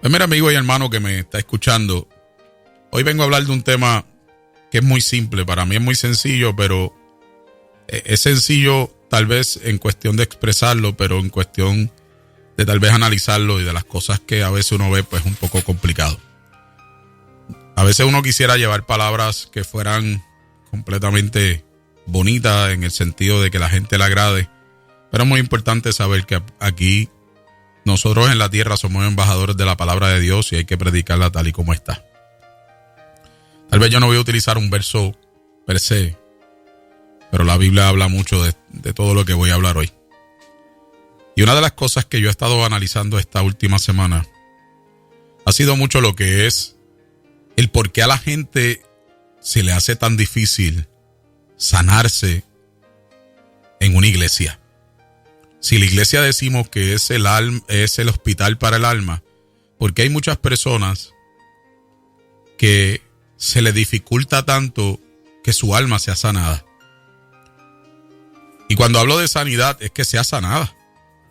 Pues mira, amigo y hermano que me está escuchando, hoy vengo a hablar de un tema que es muy simple. Para mí es muy sencillo, pero es sencillo tal vez en cuestión de expresarlo, pero en cuestión de tal vez analizarlo y de las cosas que a veces uno ve, pues es un poco complicado. A veces uno quisiera llevar palabras que fueran completamente bonitas en el sentido de que la gente le agrade, pero es muy importante saber que aquí nosotros en la tierra somos embajadores de la palabra de Dios y hay que predicarla tal y como está. Tal vez yo no voy a utilizar un verso per se, pero la Biblia habla mucho de todo lo que voy a hablar hoy. Y una de las cosas que yo he estado analizando esta última semana ha sido mucho lo que es el por qué a la gente se le hace tan difícil sanarse en una iglesia. Si la iglesia decimos que es el hospital para el alma, porque hay muchas personas que se les dificulta tanto que su alma sea sanada. Y cuando hablo de sanidad es que sea sanada,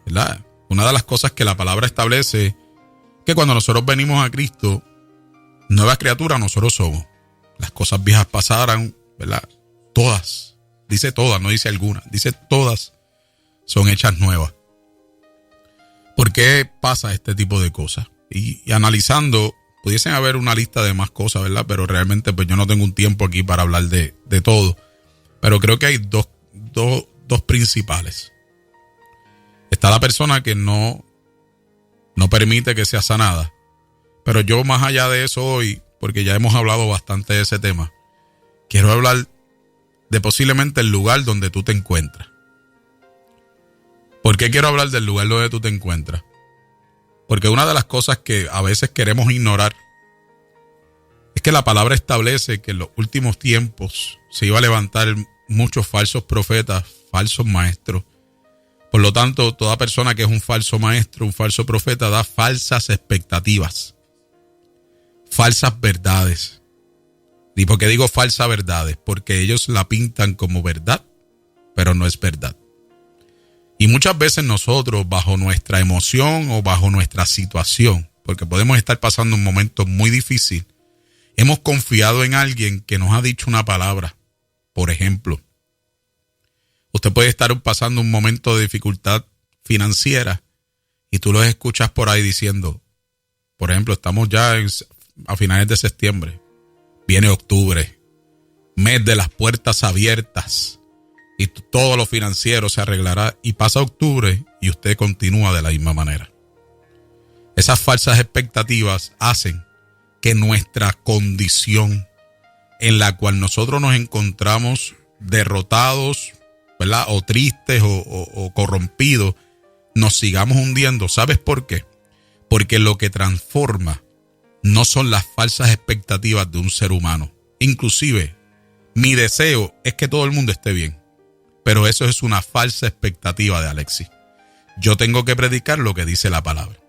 ¿verdad? Una de las cosas que la palabra establece es que cuando nosotros venimos a Cristo, nuevas criaturas nosotros somos. Las cosas viejas pasaron, ¿verdad? Todas, dice todas, no dice algunas, dice todas son hechas nuevas. ¿Por qué pasa este tipo de cosas? Y analizando, pudiesen haber una lista de más cosas, ¿verdad? Pero realmente pues yo no tengo un tiempo aquí para hablar de todo. Pero creo que hay dos principales. Está la persona que no permite que sea sanada. Pero yo más allá de eso hoy, porque ya hemos hablado bastante de ese tema, quiero hablar de posiblemente el lugar donde tú te encuentras. ¿Por qué quiero hablar del lugar donde tú te encuentras? Porque una de las cosas que a veces queremos ignorar es que la palabra establece que en los últimos tiempos se iba a levantar muchos falsos profetas, falsos maestros. Por lo tanto, toda persona que es un falso maestro, un falso profeta, da falsas expectativas, falsas verdades. ¿Y por qué digo falsas verdades? Porque ellos la pintan como verdad, pero no es verdad. Y muchas veces nosotros, bajo nuestra emoción o bajo nuestra situación, porque podemos estar pasando un momento muy difícil, hemos confiado en alguien que nos ha dicho una palabra. Por ejemplo, usted puede estar pasando un momento de dificultad financiera y tú los escuchas por ahí diciendo, por ejemplo, estamos ya a finales de septiembre, viene octubre, mes de las puertas abiertas y todo lo financiero se arreglará, y pasa octubre y usted continúa de la misma manera. Esas falsas expectativas hacen que nuestra condición en la cual nosotros nos encontramos derrotados, ¿verdad? O tristes o corrompidos, nos sigamos hundiendo. ¿Sabes por qué? Porque lo que transforma no son las falsas expectativas de un ser humano. Inclusive, mi deseo es que todo el mundo esté bien, pero eso es una falsa expectativa de Alexis. Yo tengo que predicar lo que dice la palabra.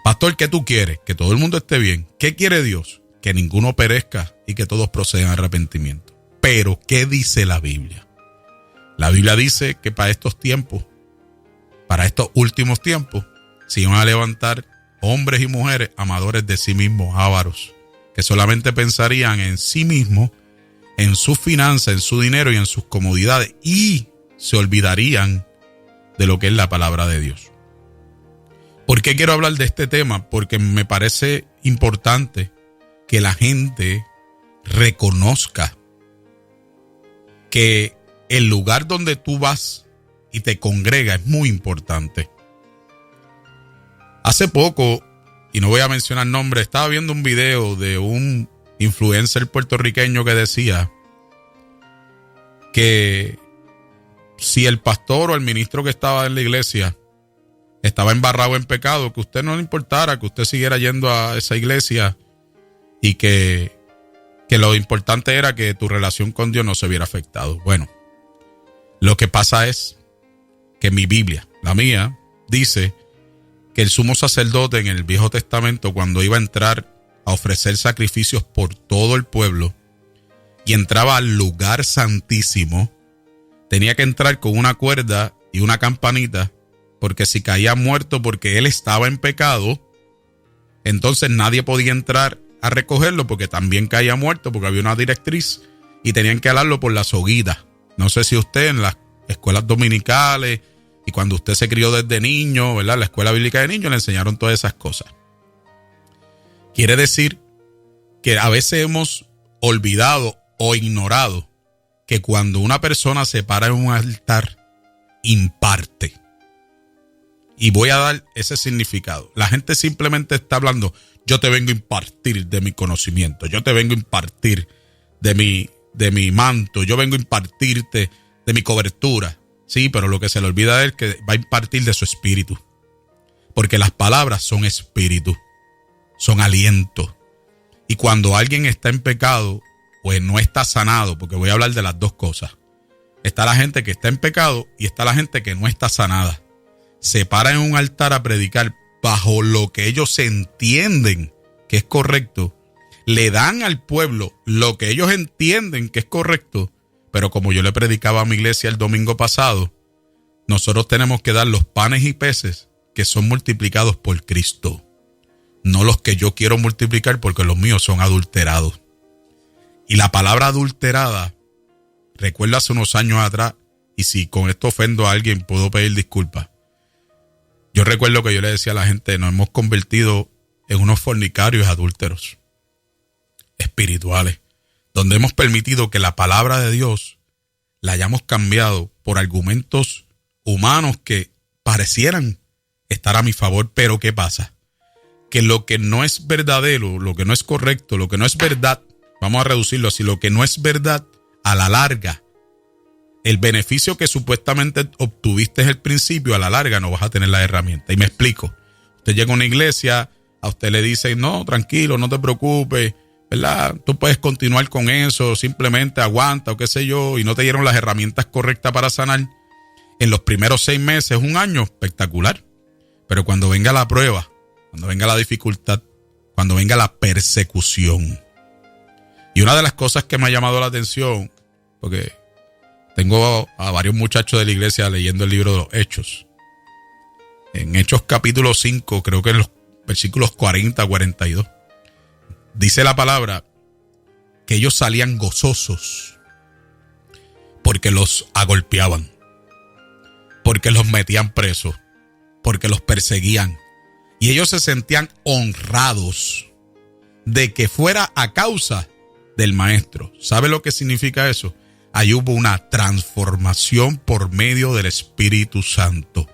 Pastor, ¿qué tú quieres? Que todo el mundo esté bien. ¿Qué quiere Dios? Que ninguno perezca y que todos procedan a arrepentimiento. Pero, ¿qué dice la Biblia? La Biblia dice que para estos tiempos, para estos últimos tiempos, se iban a levantar hombres y mujeres amadores de sí mismos, ávaros, que solamente pensarían en sí mismos, en sus finanzas, en su dinero y en sus comodidades, y se olvidarían de lo que es la palabra de Dios. ¿Por qué quiero hablar de este tema? Porque me parece importante que la gente reconozca que el lugar donde tú vas y te congregas es muy importante. Hace poco, y no voy a mencionar nombres, estaba viendo un video de un influencer puertorriqueño que decía que si el pastor o el ministro que estaba en la iglesia estaba embarrado en pecado, que a usted no le importara, que usted siguiera yendo a esa iglesia y que lo importante era que tu relación con Dios no se viera afectado. Bueno, lo que pasa es que mi Biblia, la mía, dice que el sumo sacerdote en el Viejo Testamento, cuando iba a entrar a ofrecer sacrificios por todo el pueblo y entraba al lugar santísimo, tenía que entrar con una cuerda y una campanita, porque si caía muerto porque él estaba en pecado, Entonces nadie podía entrar a recogerlo porque también caía muerto, porque había una directriz y tenían que alarlo por la soguita. No sé si usted en las escuelas dominicales y cuando usted se crió desde niño, ¿verdad? La escuela bíblica de niños le enseñaron todas esas cosas. Quiere decir que a veces hemos olvidado o ignorado que cuando una persona se para en un altar, imparte. Y voy a dar ese significado. La gente simplemente está hablando, yo te vengo a impartir de mi conocimiento, yo te vengo a impartir de mi manto, yo vengo a impartirte de mi cobertura. Sí, pero lo que se le olvida es que va a impartir de su espíritu. Porque las palabras son espíritu, son aliento. Y cuando alguien está en pecado, pues no está sanado, porque voy a hablar de las dos cosas. Está la gente que está en pecado y está la gente que no está sanada. Se para en un altar a predicar bajo lo que ellos entienden que es correcto. Le dan al pueblo lo que ellos entienden que es correcto. Pero como yo le predicaba a mi iglesia el domingo pasado, nosotros tenemos que dar los panes y peces que son multiplicados por Cristo. No los que yo quiero multiplicar porque los míos son adulterados. Y la palabra adulterada, recuerdo hace unos años atrás, y si con esto ofendo a alguien puedo pedir disculpas. Yo recuerdo que yo le decía a la gente, nos hemos convertido en unos fornicarios adúlteros espirituales, donde hemos permitido que la palabra de Dios la hayamos cambiado por argumentos humanos que parecieran estar a mi favor. Pero ¿qué pasa? Que lo que no es verdadero, lo que no es correcto, lo que no es verdad, vamos a reducirlo así, lo que no es verdad, a la larga, el beneficio que supuestamente obtuviste al principio, a la larga no vas a tener la herramienta. Y me explico. Usted llega a una iglesia, a usted le dicen, no, tranquilo, no te preocupes, ¿verdad? Tú puedes continuar con eso, simplemente aguanta o qué sé yo, y no te dieron las herramientas correctas para sanar. En los primeros 6 meses, un año, espectacular. Pero cuando venga la prueba, cuando venga la dificultad, cuando venga la persecución. Y una de las cosas que me ha llamado la atención, porque tengo a varios muchachos de la iglesia leyendo el libro de los Hechos. En Hechos capítulo 5, creo que en los versículos 40 a 42, dice la palabra que ellos salían gozosos porque los agolpeaban, porque los metían presos, porque los perseguían. Y ellos se sentían honrados de que fuera a causa del maestro. ¿Sabe lo que significa eso? Ahí hubo una transformación por medio del Espíritu Santo.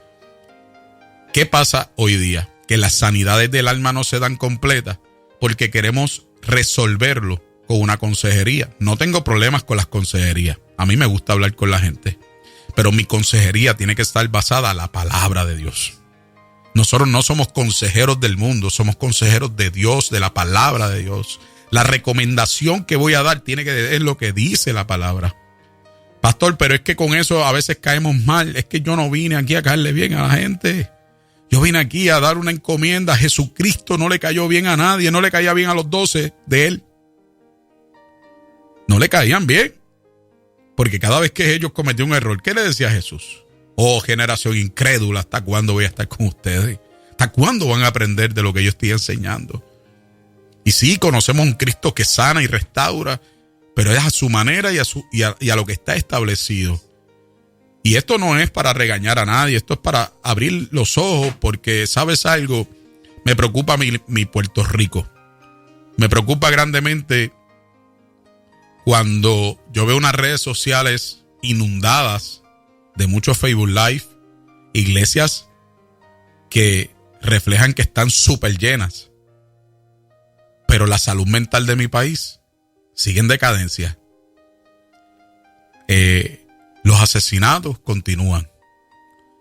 ¿Qué pasa hoy día? Que las sanidades del alma no se dan completas porque queremos resolverlo con una consejería. No tengo problemas con las consejerías. A mí me gusta hablar con la gente. Pero mi consejería tiene que estar basada en la palabra de Dios. Nosotros no somos consejeros del mundo, somos consejeros de Dios, de la palabra de Dios. La recomendación que voy a dar tiene que ver lo que dice la palabra. Pastor, pero es que con eso a veces caemos mal. Es que yo no vine aquí a caerle bien a la gente. Yo vine aquí a dar una encomienda. Jesucristo no le cayó bien a nadie. No le caía bien a los 12 de él. No le caían bien. Porque cada vez que ellos cometían un error, ¿qué le decía Jesús? Oh, generación incrédula, ¿hasta cuándo voy a estar con ustedes? ¿Hasta cuándo van a aprender de lo que yo estoy enseñando? Y sí, conocemos un Cristo que sana y restaura, pero es a su manera y a lo que está establecido. Y esto no es para regañar a nadie, esto es para abrir los ojos, porque, ¿sabes algo? Me preocupa mi Puerto Rico. Me preocupa grandemente cuando yo veo unas redes sociales inundadas de muchos Facebook Live, iglesias que reflejan que están súper llenas, pero la salud mental de mi país sigue en decadencia. Los asesinatos continúan,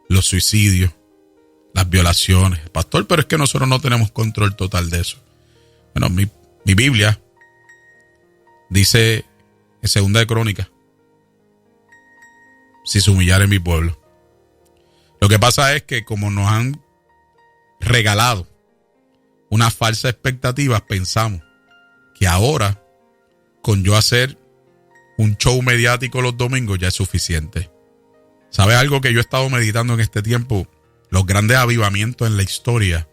los suicidios, las violaciones. Pastor, pero es que nosotros no tenemos control total de eso. Bueno, mi Biblia dice en 2 de Crónicas, si se humillare mi pueblo. Lo que pasa es que como nos han regalado unas falsas expectativas, pensamos que ahora con yo hacer un show mediático los domingos ya es suficiente. ¿Sabes algo que yo he estado meditando en este tiempo? Los grandes avivamientos en la historia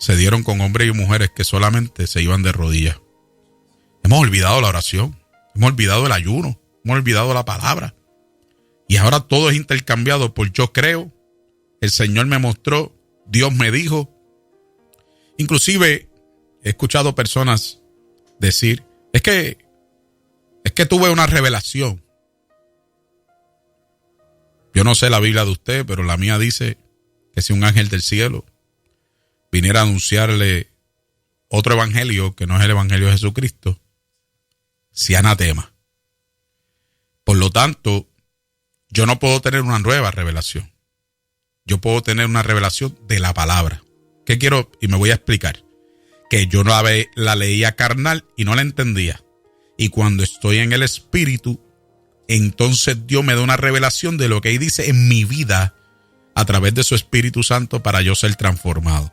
se dieron con hombres y mujeres que solamente se iban de rodillas. Hemos olvidado la oración, hemos olvidado el ayuno, hemos olvidado la palabra. Y ahora todo es intercambiado por yo creo, el Señor me mostró, Dios me dijo. Inclusive he escuchado personas decir, es que tuve una revelación. Yo no sé la Biblia de usted, pero la mía dice que si un ángel del cielo viniera a anunciarle otro evangelio que no es el evangelio de Jesucristo, sea anatema. Por lo tanto, yo no puedo tener una nueva revelación. Yo puedo tener una revelación de la palabra. ¿Qué quiero? Y me voy a explicar. Que yo la leía carnal y no la entendía. Y cuando estoy en el Espíritu, entonces Dios me da una revelación de lo que ahí dice en mi vida a través de su Espíritu Santo para yo ser transformado.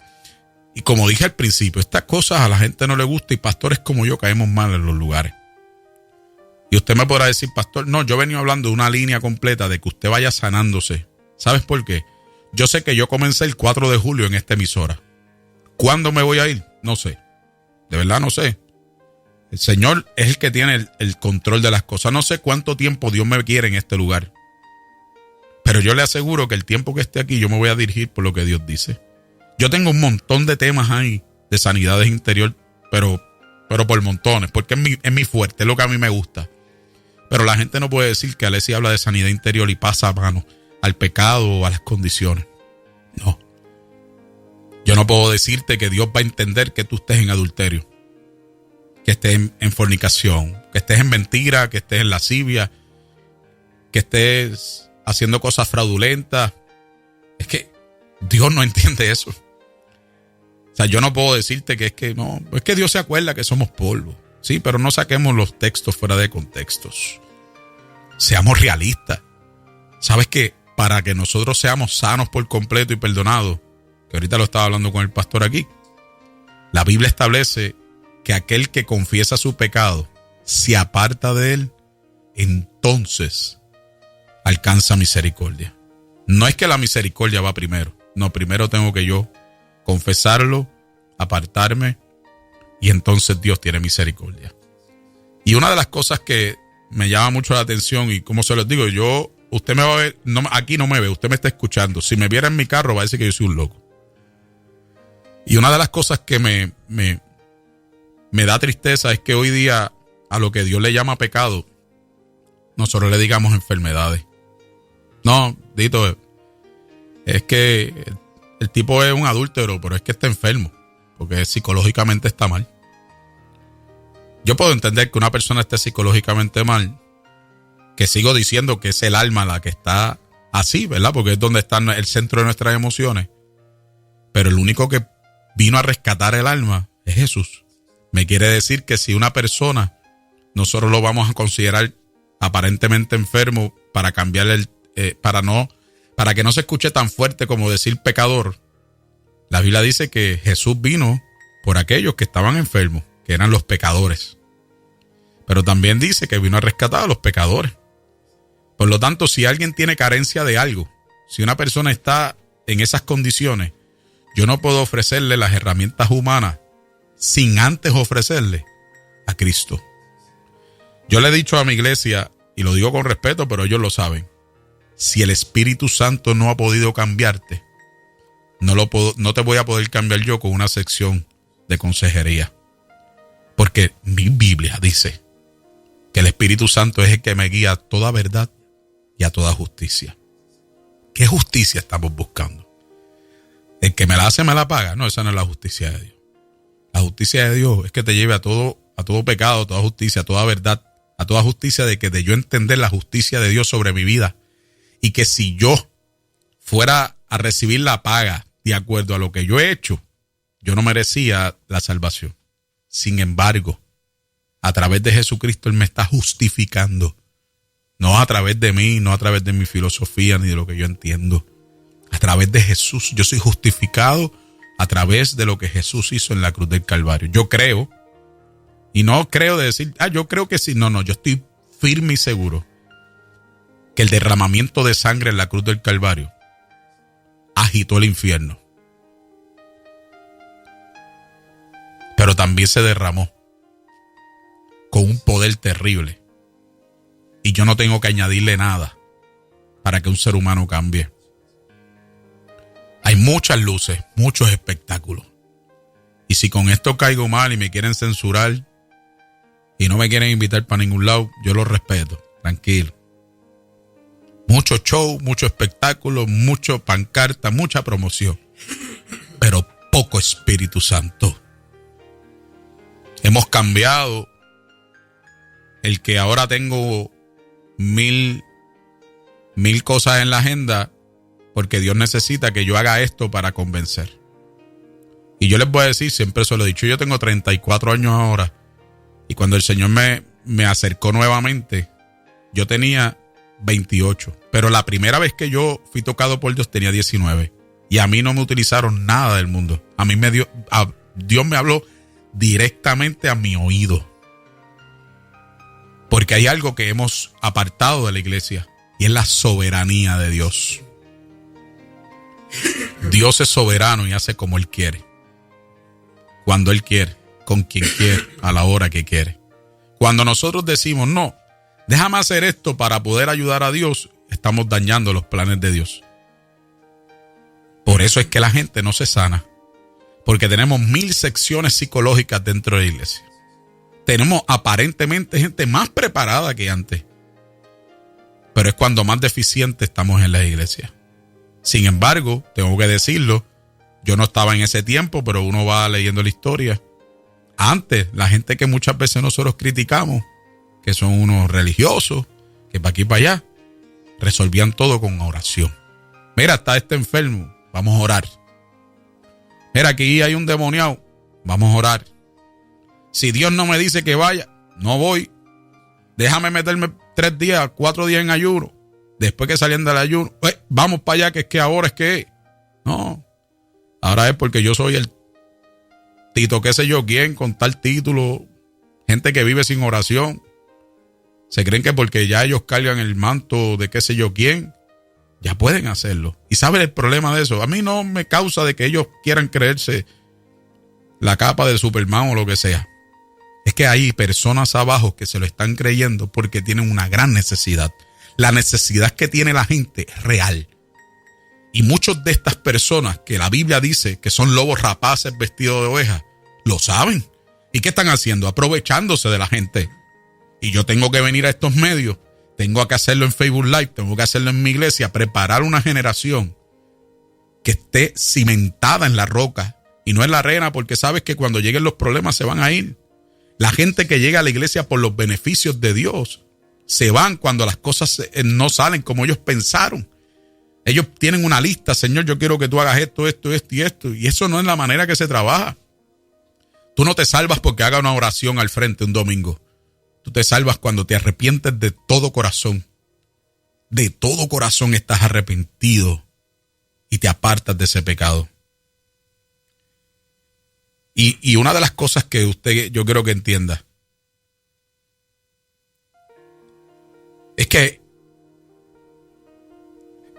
Y como dije al principio, estas cosas a la gente no le gusta y pastores como yo caemos mal en los lugares. Y usted me podrá decir, pastor, no, yo he venido hablando de una línea completa de que usted vaya sanándose. ¿Sabes por qué? Yo sé que yo comencé el 4 de julio en esta emisora. ¿Cuándo me voy a ir? No sé. De verdad no sé. El Señor es el que tiene el control de las cosas. No sé cuánto tiempo Dios me quiere en este lugar. Pero yo le aseguro que el tiempo que esté aquí yo me voy a dirigir por lo que Dios dice. Yo tengo un montón de temas ahí de sanidades interior, pero por montones, porque es mi fuerte, es lo que a mí me gusta. Pero la gente no puede decir que Alessi habla de sanidad interior y pasa a mano al pecado o a las condiciones. No. Yo no puedo decirte que Dios va a entender que tú estés en adulterio, que estés en fornicación, que estés en mentira, que estés en lascivia, que estés haciendo cosas fraudulentas. Es que Dios no entiende eso. O sea, yo no puedo decirte que es que Dios se acuerda que somos polvo. Sí, pero no saquemos los textos fuera de contextos. Seamos realistas. ¿Sabes qué? Para que nosotros seamos sanos por completo y perdonados, que ahorita lo estaba hablando con el pastor aquí, la Biblia establece que aquel que confiesa su pecado, se aparta de él, entonces alcanza misericordia. No es que la misericordia va primero. No, primero tengo que yo confesarlo, apartarme, y entonces Dios tiene misericordia. Y una de las cosas que me llama mucho la atención, y como se los digo, usted me va a ver, aquí no me ve, usted me está escuchando. Si me viera en mi carro va a decir que yo soy un loco. Y una de las cosas que me da tristeza es que hoy día a lo que Dios le llama pecado, nosotros le digamos enfermedades. No, Dito, es que el tipo es un adúltero, pero es que está enfermo, porque psicológicamente está mal. Yo puedo entender que una persona esté psicológicamente mal, que sigo diciendo que es el alma la que está así, ¿verdad? Porque es donde está el centro de nuestras emociones. Pero el único que vino a rescatar el alma es Jesús. Me quiere decir que si una persona nosotros lo vamos a considerar aparentemente enfermo para cambiarle para que no se escuche tan fuerte como decir pecador, la Biblia dice que Jesús vino por aquellos que estaban enfermos, que eran los pecadores. Pero también dice que vino a rescatar a los pecadores. Por lo tanto, si alguien tiene carencia de algo, si una persona está en esas condiciones, yo no puedo ofrecerle las herramientas humanas sin antes ofrecerle a Cristo. Yo le he dicho a mi iglesia, y lo digo con respeto, pero ellos lo saben, si el Espíritu Santo no ha podido cambiarte, no te voy a poder cambiar yo con una sección de consejería. Porque mi Biblia dice que el Espíritu Santo es el que me guía a toda verdad y a toda justicia. ¿Qué justicia estamos buscando? El que me la hace me la paga. No, esa no es la justicia de Dios. La justicia de Dios es que te lleve a todo pecado, a toda justicia, a toda verdad, a toda justicia de yo entender la justicia de Dios sobre mi vida. Y que si yo fuera a recibir la paga de acuerdo a lo que yo he hecho, yo no merecía la salvación. Sin embargo, a través de Jesucristo Él me está justificando. No a través de mí, no a través de mi filosofía ni de lo que yo entiendo. A través de Jesús yo soy justificado a través de lo que Jesús hizo en la cruz del Calvario. Yo creo, y no creo de decir, yo creo que sí. No, yo estoy firme y seguro que el derramamiento de sangre en la cruz del Calvario agitó el infierno. pero también se derramó con un poder terrible. Y yo no tengo que añadirle nada para que un ser humano cambie. Hay muchas luces, muchos espectáculos. Y si con esto caigo mal y me quieren censurar y no me quieren invitar para ningún lado, yo lo respeto, tranquilo. Mucho show, mucho espectáculo, mucho pancarta, mucha promoción, pero poco Espíritu Santo. Hemos cambiado el que ahora tengo mil cosas en la agenda porque Dios necesita que yo haga esto para convencer. Y yo les voy a decir, siempre se lo he dicho, yo tengo 34 años ahora y cuando el Señor me acercó nuevamente, yo tenía 28, pero la primera vez que yo fui tocado por Dios tenía 19 y a mí no me utilizaron nada del mundo. A mí Dios me habló directamente a mi oído, porque hay algo que hemos apartado de la iglesia y es la soberanía de Dios. Dios es soberano y hace como Él quiere, cuando Él quiere, con quien quiere, a la hora que quiere. Cuando nosotros decimos no, déjame hacer esto para poder ayudar a Dios, estamos dañando los planes de Dios. Por eso es que la gente no se sana, porque tenemos 1000 secciones psicológicas dentro de la iglesia. Tenemos aparentemente gente más preparada que antes, pero es cuando más deficiente estamos en la iglesia. Sin embargo, tengo que decirlo, yo no estaba en ese tiempo, pero uno va leyendo la historia. Antes, la gente que muchas veces nosotros criticamos, que son unos religiosos, que para aquí y para allá, resolvían todo con oración. Mira, está este enfermo, vamos a orar. Mira, aquí hay un demoniado, vamos a orar. Si Dios no me dice que vaya, no voy. Déjame meterme 3 días, 4 días en ayuno. Después que salían del ayuno, vamos para allá, que es que ahora es que... No, ahora es porque yo soy el Tito qué sé yo quién, con tal título. Gente que vive sin oración. Se creen que porque ya ellos cargan el manto de qué sé yo quién, ya pueden hacerlo. ¿Y saben el problema de eso? A mí no me causa de que ellos quieran creerse la capa de Superman o lo que sea. Es que hay personas abajo que se lo están creyendo porque tienen una gran necesidad. La necesidad que tiene la gente es real. Y muchas de estas personas que la Biblia dice que son lobos rapaces vestidos de ovejas, lo saben. ¿Y qué están haciendo? Aprovechándose de la gente. Y yo tengo que venir a estos medios, tengo que hacerlo en Facebook Live, tengo que hacerlo en mi iglesia, preparar una generación que esté cimentada en la roca y no en la arena, porque sabes que cuando lleguen los problemas se van a ir. La gente que llega a la iglesia por los beneficios de Dios se van cuando las cosas no salen como ellos pensaron. Ellos tienen una lista, Señor, yo quiero que tú hagas esto, esto, esto y esto. Y eso no es la manera que se trabaja. Tú no te salvas porque haga una oración al frente un domingo. Tú te salvas cuando te arrepientes de todo corazón. De todo corazón estás arrepentido y te apartas de ese pecado. Y una de las cosas que yo quiero que entienda es que,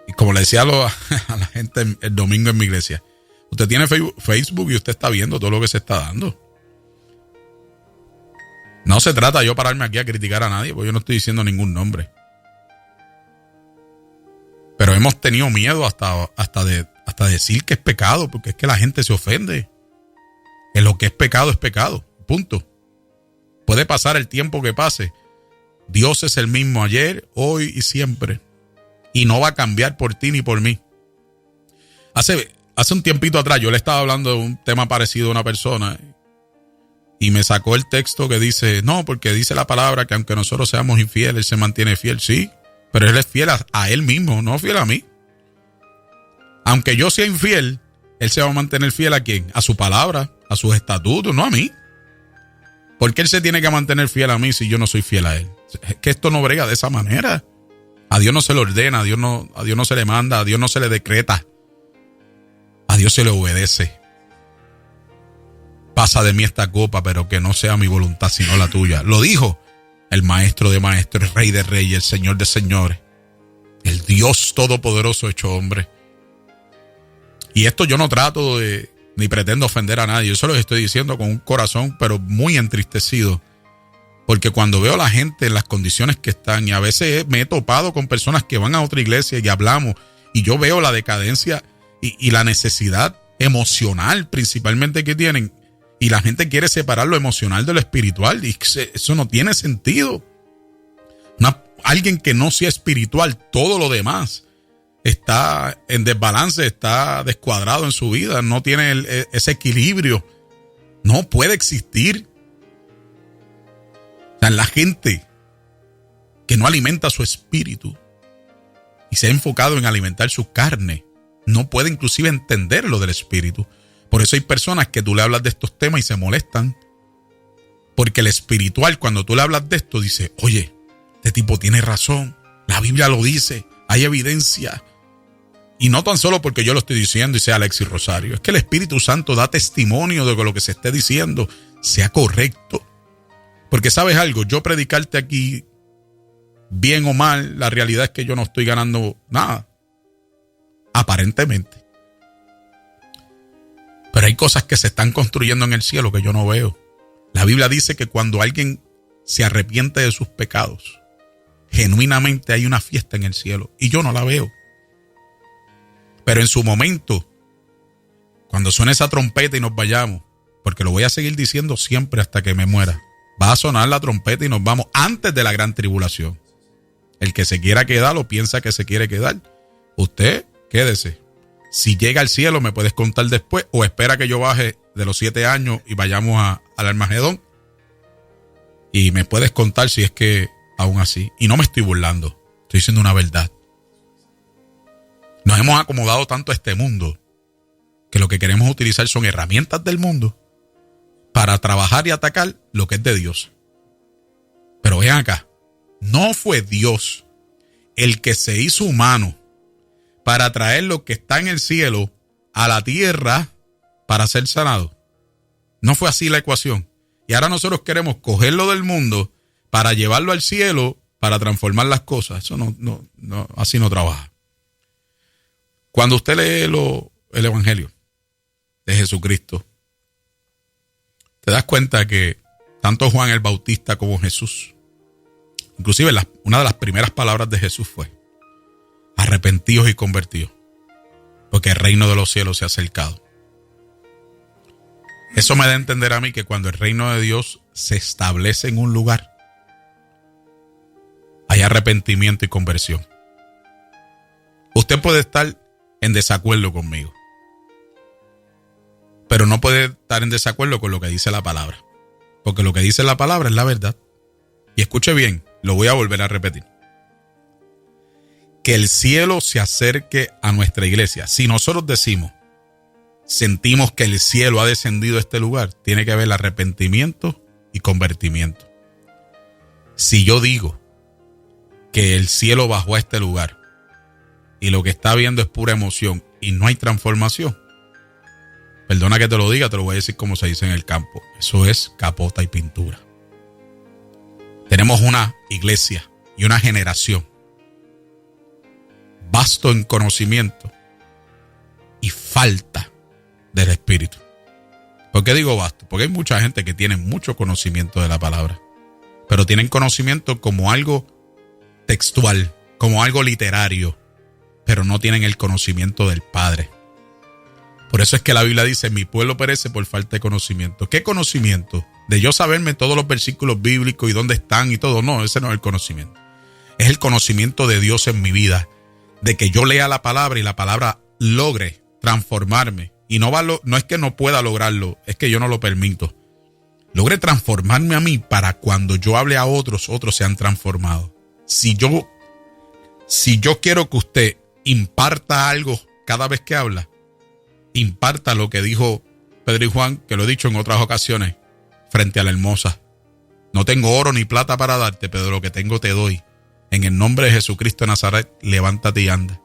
y como le decía a la gente el domingo en mi iglesia, usted tiene Facebook y usted está viendo todo lo que se está dando. No se trata yo pararme aquí a criticar a nadie, porque yo no estoy diciendo ningún nombre. Pero hemos tenido miedo hasta decir que es pecado, porque es que la gente se ofende. En lo que es pecado, punto. Puede pasar el tiempo que pase. Dios es el mismo ayer, hoy y siempre. Y no va a cambiar por ti ni por mí. Hace un tiempito atrás yo le estaba hablando de un tema parecido a una persona y me sacó el texto que dice, no, porque dice la palabra que aunque nosotros seamos infieles, Él se mantiene fiel. Sí, pero Él es fiel a Él mismo, no fiel a mí. Aunque yo sea infiel, Él se va a mantener fiel ¿a quién? A su palabra, a sus estatutos, no a mí. ¿Por qué Él se tiene que mantener fiel a mí si yo no soy fiel a Él? Es que esto no brega de esa manera. A Dios no se le ordena, a Dios no se le manda, a Dios no se le decreta. A Dios se le obedece. Pasa de mí esta copa, pero que no sea mi voluntad sino la tuya. Lo dijo el maestro de maestros, el rey de reyes, el señor de señores. El Dios todopoderoso hecho hombre. Y esto yo no trato de ni pretendo ofender a nadie. Yo se lo estoy diciendo con un corazón, pero muy entristecido. Porque cuando veo a la gente en las condiciones que están, y a veces me he topado con personas que van a otra iglesia y hablamos, y yo veo la decadencia y la necesidad emocional principalmente que tienen, y la gente quiere separar lo emocional de lo espiritual, y eso no tiene sentido. Alguien que no sea espiritual, todo lo demás está en desbalance, está descuadrado en su vida, no tiene ese equilibrio, no puede existir. O sea, la gente que no alimenta su espíritu y se ha enfocado en alimentar su carne, no puede inclusive entender lo del espíritu. Por eso hay personas que tú le hablas de estos temas y se molestan. Porque el espiritual, cuando tú le hablas de esto, dice, oye, este tipo tiene razón, la Biblia lo dice, hay evidencia. Y no tan solo porque yo lo estoy diciendo y sea Alexis Rosario, es que el Espíritu Santo da testimonio de que lo que se esté diciendo sea correcto. Porque sabes algo, yo predicarte aquí, bien o mal, la realidad es que yo no estoy ganando nada, aparentemente. Pero hay cosas que se están construyendo en el cielo que yo no veo. La Biblia dice que cuando alguien se arrepiente de sus pecados, genuinamente hay una fiesta en el cielo, y yo no la veo. Pero en su momento, cuando suene esa trompeta y nos vayamos, porque lo voy a seguir diciendo siempre hasta que me muera, va a sonar la trompeta y nos vamos antes de la gran tribulación. El que se quiera quedar o piensa que se quiere quedar, usted quédese. Si llega al cielo me puedes contar después, o espera que yo baje de los 7 años y vayamos al Armagedón, y me puedes contar si es que aún así. Y no me estoy burlando, estoy diciendo una verdad. Nos hemos acomodado tanto a este mundo que lo que queremos utilizar son herramientas del mundo para trabajar y atacar lo que es de Dios. Pero vean acá, no fue Dios el que se hizo humano para traer lo que está en el cielo a la tierra para ser sanado. No fue así la ecuación. Y ahora nosotros queremos cogerlo del mundo para llevarlo al cielo, para transformar las cosas. Eso no, así no trabaja. Cuando usted lee el Evangelio de Jesucristo, te das cuenta que tanto Juan el Bautista como Jesús, inclusive una de las primeras palabras de Jesús fue: arrepentidos y convertidos, porque el reino de los cielos se ha acercado. Eso me da a entender a mí que cuando el reino de Dios se establece en un lugar, hay arrepentimiento y conversión. Usted puede estar en desacuerdo conmigo, pero no puede estar en desacuerdo con lo que dice la palabra, porque lo que dice la palabra es la verdad. Y escuche bien, lo voy a volver a repetir. Que el cielo se acerque a nuestra iglesia. Si nosotros sentimos que el cielo ha descendido a este lugar, tiene que haber arrepentimiento y convertimiento. Si yo digo que el cielo bajó a este lugar y lo que está viendo es pura emoción y no hay transformación, perdona que te lo diga, te lo voy a decir como se dice en el campo, eso es capota y pintura. Tenemos una iglesia y una generación vasto en conocimiento y falta del Espíritu. ¿Por qué digo vasto? Porque hay mucha gente que tiene mucho conocimiento de la palabra, pero tienen conocimiento como algo textual, como algo literario, pero no tienen el conocimiento del Padre. Por eso es que la Biblia dice: mi pueblo perece por falta de conocimiento. ¿Qué conocimiento? De yo saberme todos los versículos bíblicos y dónde están y todo. No, ese no es el conocimiento. Es el conocimiento de Dios en mi vida, de que yo lea la palabra y la palabra logre transformarme. Y no es que no pueda lograrlo, es que yo no lo permito. Logre transformarme a mí para cuando yo hable a otros sean transformados. Si yo quiero que usted imparta algo cada vez que habla, imparta lo que dijo Pedro y Juan, que lo he dicho en otras ocasiones, frente a la hermosa. No tengo oro ni plata para darte, pero lo que tengo te doy. En el nombre de Jesucristo de Nazaret, levántate y anda.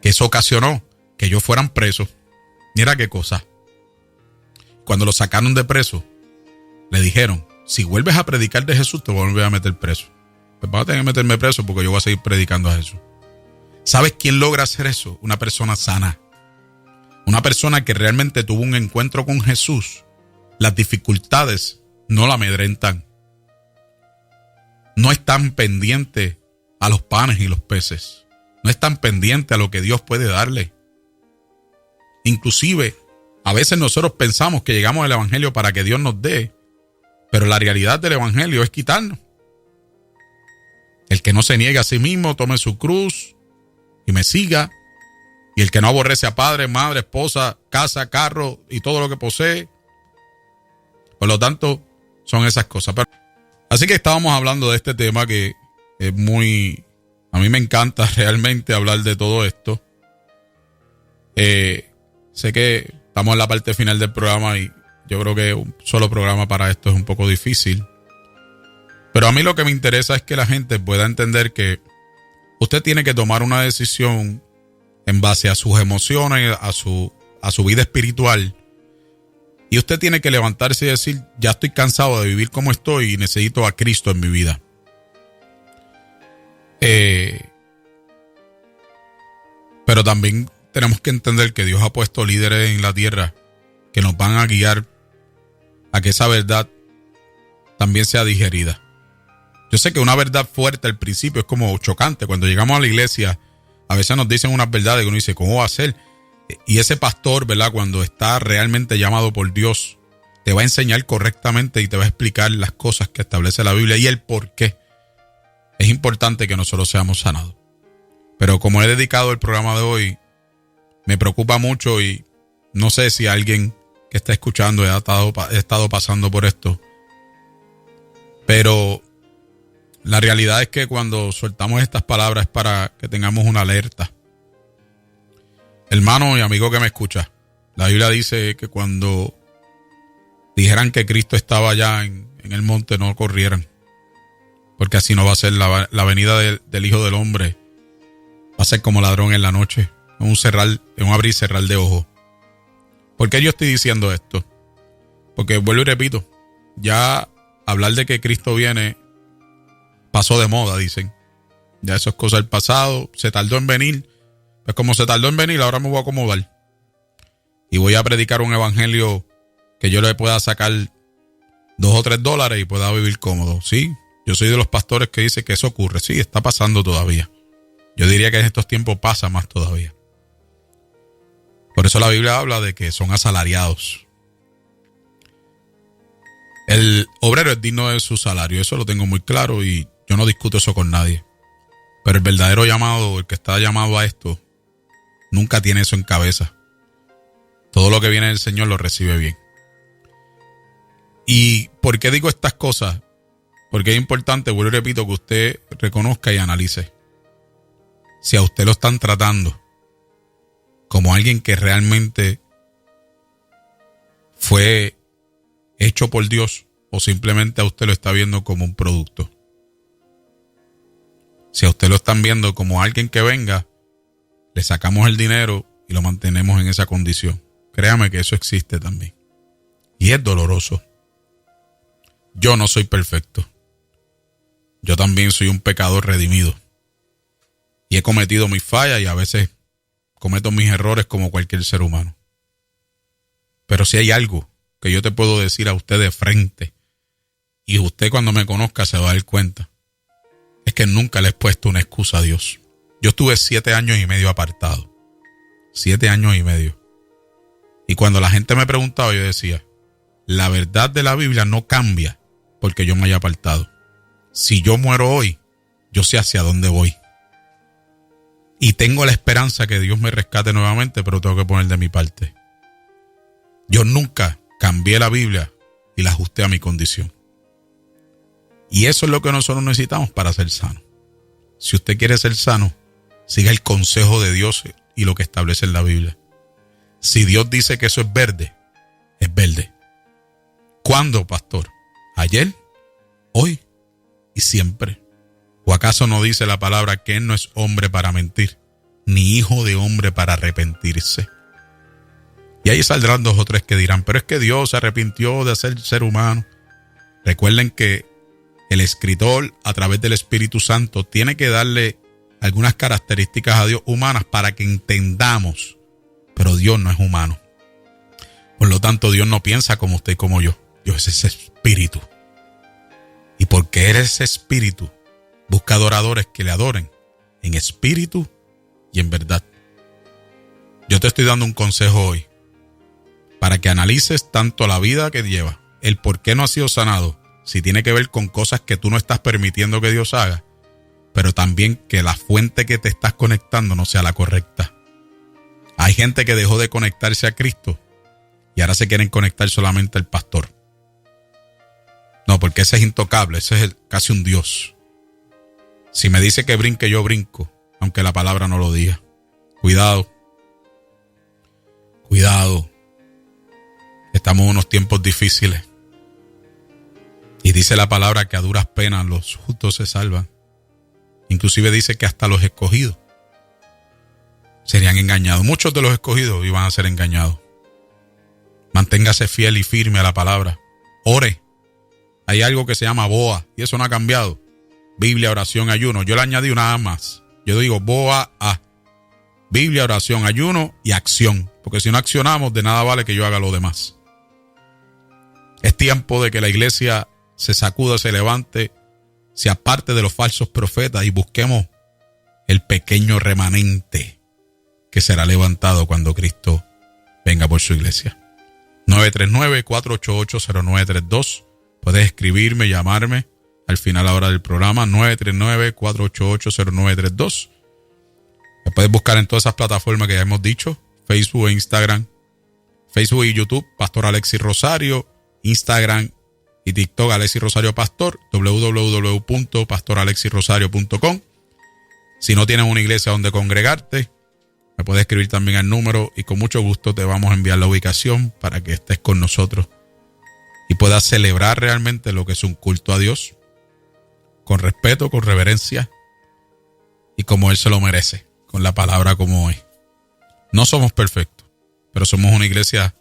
Que eso ocasionó que ellos fueran presos. Mira qué cosa. Cuando lo sacaron de preso, le dijeron: si vuelves a predicar de Jesús, te voy a volver a meter preso. Pues vas a tener que meterme preso porque yo voy a seguir predicando a Jesús. ¿Sabes quién logra hacer eso? Una persona sana. Una persona que realmente tuvo un encuentro con Jesús, las dificultades no la amedrentan. No están pendientes a los panes y los peces. No están pendientes a lo que Dios puede darle. Inclusive, a veces nosotros pensamos que llegamos al Evangelio para que Dios nos dé, pero la realidad del Evangelio es quitarnos. El que no se niegue a sí mismo, tome su cruz y me siga. Y el que no aborrece a padre, madre, esposa, casa, carro y todo lo que posee. Por lo tanto, son esas cosas. Así que estábamos hablando de este tema que es muy... A mí me encanta realmente hablar de todo esto. Sé que estamos en la parte final del programa y yo creo que un solo programa para esto es un poco difícil. Pero a mí lo que me interesa es que la gente pueda entender que usted tiene que tomar una decisión en base a sus emociones, a su vida espiritual. Y usted tiene que levantarse y decir, ya estoy cansado de vivir como estoy y necesito a Cristo en mi vida. Pero también tenemos que entender que Dios ha puesto líderes en la tierra que nos van a guiar a que esa verdad también sea digerida. Yo sé que una verdad fuerte al principio es como chocante. Cuando llegamos a la iglesia, a veces nos dicen unas verdades que uno dice, ¿cómo va a ser? Y ese pastor, ¿verdad? Cuando está realmente llamado por Dios, te va a enseñar correctamente y te va a explicar las cosas que establece la Biblia y el por qué. Es importante que nosotros seamos sanados. Pero como he dedicado el programa de hoy, me preocupa mucho y no sé si alguien que está escuchando ha estado pasando por esto. Pero la realidad es que cuando soltamos estas palabras es para que tengamos una alerta. Hermano y amigo que me escucha, la Biblia dice que cuando dijeran que Cristo estaba allá en el monte, no corrieran. Porque así no va a ser la venida del Hijo del Hombre. Va a ser como ladrón en la noche, en un abrir y cerrar de ojos. ¿Por qué yo estoy diciendo esto? Porque vuelvo y repito, ya hablar de que Cristo viene pasó de moda, dicen. Ya eso es cosa del pasado, se tardó en venir. Pues como se tardó en venir, ahora me voy a acomodar. Y voy a predicar un evangelio que yo le pueda sacar $2 o $3 y pueda vivir cómodo. Sí, yo soy de los pastores que dice que eso ocurre. Sí, está pasando todavía. Yo diría que en estos tiempos pasa más todavía. Por eso la Biblia habla de que son asalariados. El obrero es digno de su salario, eso lo tengo muy claro y yo no discuto eso con nadie. Pero el verdadero llamado, el que está llamado a esto, nunca tiene eso en cabeza. Todo lo que viene del Señor lo recibe bien. ¿Y por qué digo estas cosas? Porque es importante, vuelvo y repito, que usted reconozca y analice. Si a usted lo están tratando como alguien que realmente fue hecho por Dios o simplemente a usted lo está viendo como un producto. Si a usted lo están viendo como alguien que venga, le sacamos el dinero y lo mantenemos en esa condición. Créame que eso existe también. Y es doloroso. Yo no soy perfecto. Yo también soy un pecador redimido. Y he cometido mis fallas y a veces cometo mis errores como cualquier ser humano. Pero si hay algo que yo te puedo decir a usted de frente, y usted cuando me conozca se va a dar cuenta, es que nunca le he puesto una excusa a Dios. Yo estuve 7 años y medio apartado. 7 años y medio. Y cuando la gente me preguntaba, yo decía, la verdad de la Biblia no cambia porque yo me haya apartado. Si yo muero hoy, yo sé hacia dónde voy. Y tengo la esperanza que Dios me rescate nuevamente, pero tengo que poner de mi parte. Yo nunca cambié la Biblia y la ajusté a mi condición. Y eso es lo que nosotros necesitamos para ser sanos. Si usted quiere ser sano, siga el consejo de Dios y lo que establece en la Biblia. Si Dios dice que eso es verde, es verde. ¿Cuándo, pastor? ¿Ayer? ¿Hoy? ¿Y siempre? ¿O acaso no dice la palabra que Él no es hombre para mentir, ni hijo de hombre para arrepentirse? Y ahí saldrán 2 o 3 que dirán, pero es que Dios se arrepintió de ser ser humano. Recuerden que el escritor, a través del Espíritu Santo, tiene que darle algunas características a Dios humanas para que entendamos pero Dios no es humano. Por lo tanto, Dios no piensa como usted y como yo. Dios es ese espíritu. Y porque eres espíritu, busca adoradores que le adoren en espíritu y en verdad. Yo te estoy dando un consejo hoy para que analices tanto la vida que lleva, el por qué no has sido sanado, si tiene que ver con cosas que tú no estás permitiendo que Dios haga, pero también que la fuente que te estás conectando no sea la correcta. Hay gente que dejó de conectarse a Cristo y ahora se quieren conectar solamente al pastor. No, porque ese es intocable, ese es casi un Dios. Si me dice que brinque, yo brinco, aunque la palabra no lo diga. Cuidado. Cuidado. Estamos en unos tiempos difíciles. Y dice la palabra que a duras penas los justos se salvan. Inclusive dice que hasta los escogidos serían engañados. Muchos de los escogidos iban a ser engañados. Manténgase fiel y firme a la palabra. Ore. Hay algo que se llama BOA y eso no ha cambiado. Biblia, oración, ayuno. Yo le añadí una A más. Yo digo BOA A. Biblia, oración, ayuno y acción. Porque si no accionamos, de nada vale que yo haga lo demás. Es tiempo de que la iglesia se sacuda, se levante, se aparte de los falsos profetas y busquemos el pequeño remanente que será levantado cuando Cristo venga por su iglesia. 939-488-0932. Puedes escribirme, llamarme al final ahora del programa. 939-488-0932. Me puedes buscar en todas esas plataformas que ya hemos dicho. Facebook e Instagram. Facebook y YouTube, Pastor Alexis Rosario. Instagram y TikTok, Alexis Rosario Pastor. www.pastoralexisrosario.com. Si no tienes una iglesia donde congregarte, me puedes escribir también al número y con mucho gusto te vamos a enviar la ubicación para que estés con nosotros y puedas celebrar realmente lo que es un culto a Dios con respeto, con reverencia y como Él se lo merece, con la palabra como es. No somos perfectos, pero somos una iglesia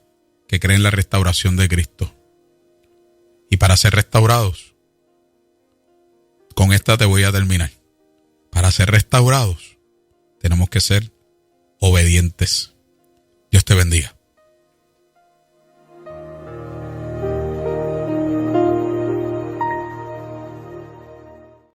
que cree en la restauración de Cristo. Y para ser restaurados, con esta te voy a terminar. Para ser restaurados, tenemos que ser obedientes. Dios te bendiga.